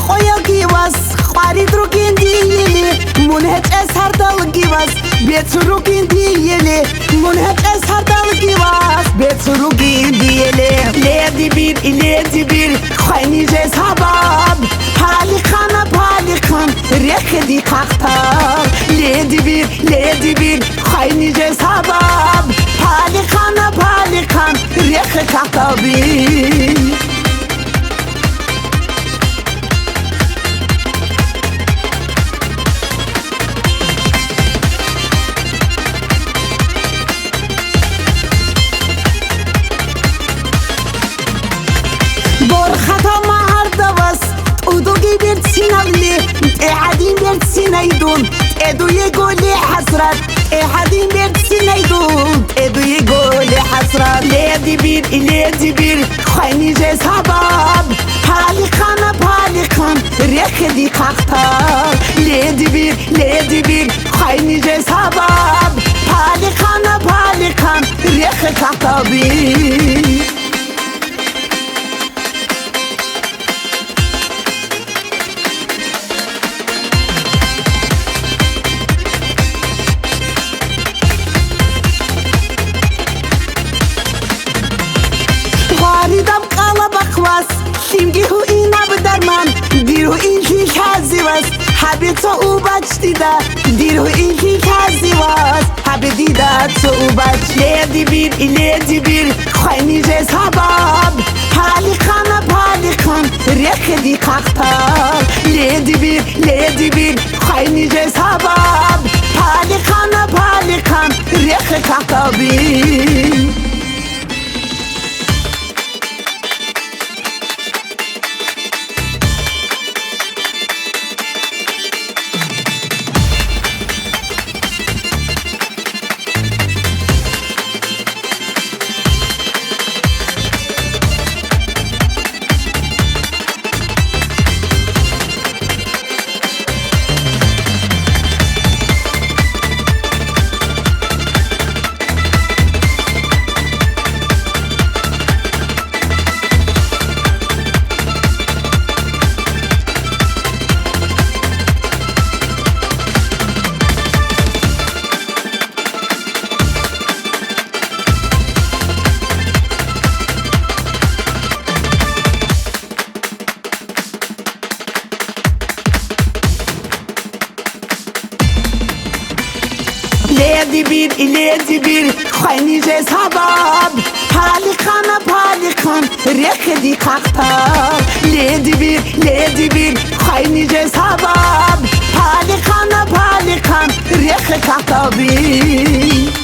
qo'ya givas qari drugin diyeli munhet esardal givas betrugin diyeli munhet esardal givas betrugin diyeli ledi bir khoynice sabab pali khan rekhdi qaxtar ledi bir khoynice sabab pali khan rekh qaxtabi برخطا مهردواس ودوگی برد سینالی احدین برد سینایدون ادوی گولی حسرت احدین برد سینایدون ادوی گولی حسرت لیدی بیر خاینیجه سباب پالی خان رخدی قاقتار لیدی بیر خاینیجه سباب پالی خان رخ قاقتابی واریدم قلب خواست شیمگی هو اینا بدرمان دیر هو این هی کازی واست حبی تو او بچ دیده دیر هو این هی کازی واست حبی دیده تو او بچ لیدی بیر خوینیجه سباب پالی خان رخدی قاقتار لیدی بیر خوینیجه سباب پالی خان رخ قاقتابی لیدی بیر خوینیجه سباب پالی خان رخدی قاقتار لیدی بیر خوینیجه سباب پالی خان رخ قاقتابی